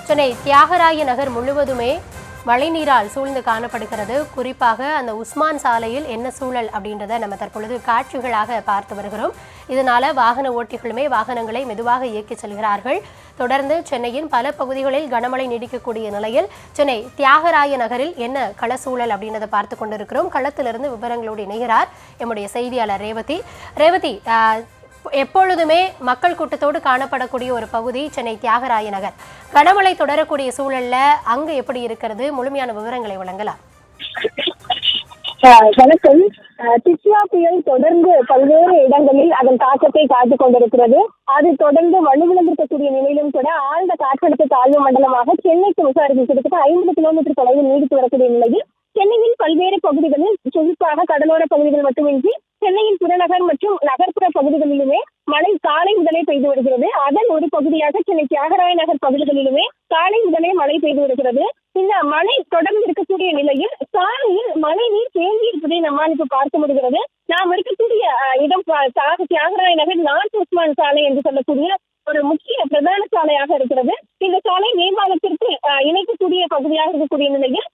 சென்னை தியாகராய நகர் முழுவதுமே மழைநீரால் சூழ்ந்து காணப்படுகிறது. குறிப்பாக அந்த உஸ்மான் சாலையில் என்ன சூழல் அப்படின்றத நம்ம தற்பொழுது காட்சிகளாக பார்த்து வருகிறோம். இதனால வாகன ஓட்டிகளுமே வாகனங்களை மெதுவாக இயக்கி செல்கிறார்கள். தொடர்ந்து சென்னையின் பல பகுதிகளில் கனமழை நீடிக்கக்கூடிய நிலையில் சென்னை தியாகராய நகரில் என்ன கள சூழல் அப்படின்றத பார்த்து கொண்டிருக்கிறோம். களத்திலிருந்து விவரங்களோடு இணைகிறார் எம்முடைய செய்தியாளர் ரேவதி. எப்பொழுதுமே மக்கள் கூட்டத்தோடு காணப்படக்கூடிய ஒரு பகுதி சென்னை தியாகராய நகர். கனமழை தொடரக்கூடிய சூழல்ல அங்கு எப்படி இருக்கிறது? முழுமையான விவரங்களை வழங்கலாம். வணக்கம். டிட்வா புயல் தொடர்ந்து பல்வேறு இடங்களில் அதன் தாக்கத்தை காத்துக் கொண்டிருக்கிறது. அது தொடர்ந்து வலுவிழந்திருக்கக்கூடிய நிலையிலும் கூட ஆழ்ந்த காற்றழுத்த தாழ்வு மண்டலமாக சென்னைக்கு மிக அருகில் கிட்டத்தட்ட 50 கிலோமீட்டர் தொலைவில் நீடித்து வரக்கூடிய நிலையில் சென்னையின் பல்வேறு பகுதிகளில் குறிப்பாக கடலோர பகுதிகள் மட்டுமின்றி சென்னையின் புறநகர் மற்றும் நகர்ப்புற பகுதிகளிலுமே மழை காலை முதலே பெய்து வருகிறது. அதன் ஒரு பகுதியாக சென்னை தியாகராய நகர் பகுதிகளிலுமே காலை முதலே மழை பெய்து வருகிறது. இந்த மழை தொடர்ந்து இருக்கக்கூடிய நிலையில் சாலையில் மழை நீர் தேங்கி இருப்பதை நம்மால் இப்ப பார்க்க முடிகிறது. நாம் இருக்கக்கூடிய இடம் தியாகராய நகர் நார்த் உஸ்மான் சாலை என்று சொல்லக்கூடிய ஒரு முக்கிய பிரதான சாலையாக இருக்கிறது. இந்த சாலை மேம்பாலத்திற்கு இணைக்கக்கூடிய பகுதியாக இருக்கக்கூடிய நிலையில்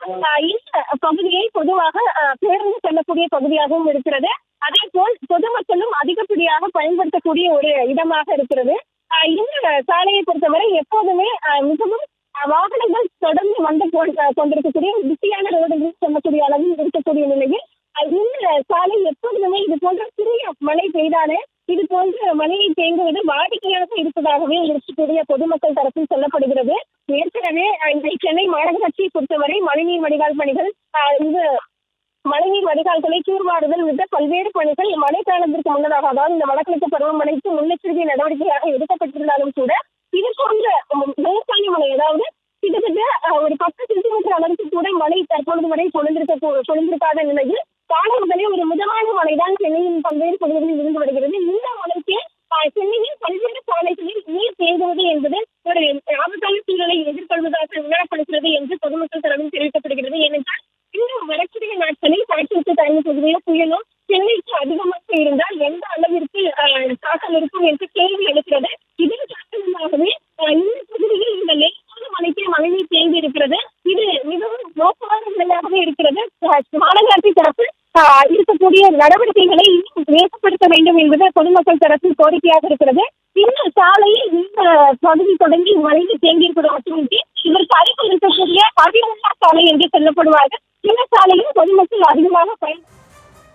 இந்த பகுதியை பொதுவாக பேருந்து செல்லக்கூடிய பகுதியாகவும் இருக்கிறது. அதே போல் பொதுமக்களும் அதிகப்படியாக பயன்படுத்தக்கூடிய ஒரு இடமாக இருக்கிறது. இந்த சாலையை பொறுத்தவரை எப்போதுமே மிகவும் வாகனங்கள் தொடர்ந்து வந்து கொண்டிருக்கக்கூடிய பிஸியான ரோடுகள் சொல்லக்கூடிய அளவில் இருக்கக்கூடிய நிலையில் இந்த சாலை எப்போதுமே இது போன்ற சிறிய மழை பெய்தாலே இது போன்ற மழையை தேங்குவது வாடிக்கையாக இருப்பதாகவே இருக்கக்கூடிய பொதுமக்கள் தரப்பில் சொல்லப்படுகிறது. ஏற்கனவே சென்னை மாநகராட்சியை பொறுத்தவரை மழைநீர் வடிகால் பணிகள் மழைநீர் வடிகால்களை தூர்வாறுதல் உள்ளிட்ட பல்வேறு பணிகள் மழை காலத்திற்கு முன்னதாக, அதாவது இந்த வடகிழக்கு பருவமழைக்கு முன்னெச்சரிக்கை நடவடிக்கையாக எடுக்கப்பட்டிருந்தாலும் கூட இது போன்ற லேசான மழை, அதாவது கிட்டத்தட்ட ஒரு 10 சென்டிமீட்டர் அளவுக்கு கூட மழை தற்பொழுது வரை பொழிந்திருக்காத நிலையில் காலை முதலே ஒரு மிதமான மழைதான் சென்னையின் பல்வேறு பகுதிகளில் இருந்து வருகிறது. இந்த மழைக்கு சென்னையில் பல்வேறு சாலைகளில் நீர் தேங்குவது என்பது ஒரு ஆபத்தான சூழலை எதிர்கொள்வதாக உணரப்படுகிறது என்று பொதுமக்கள் தரப்பில் தெரிவிக்கப்படுகிறது. ஏனென்றால் இன்னும் வரக்கூடிய நாட்களில் காற்றழுத்த தாழ்வு பகுதியில் புயலும் சென்னைக்கு அதிகமாக இருந்தால் எந்த அளவிற்கு தாக்கம் இருக்கும் என்று கேள்வி எழுக்கிறது. இதன் காரணமாகவே இந்த பகுதியில் இந்த லேசான மழைக்கு மழைநீர் தேங்கி இருக்கிறது. இது மிகவும் மோசமான நிலையாகவே இருக்கிறது. மாநகராட்சி தரப்பு இருக்கக்கூடிய நடவடிக்கைகளை வேகப்படுத்த வேண்டும் என்பது பொதுமக்கள் தரப்பில் கோரிக்கையாக இருக்கிறது. இந்த சாலையில் இந்த பகுதி தொடங்கி மழைநீர் தேங்கி இருப்பது மட்டுமின்றி இதற்கு அருகில் இருக்கக்கூடிய பதினொன்றாம் சாலை என்று சொல்லப்படுவார்கள். இந்த சாலையில் பொதுமக்கள் அதிகமாக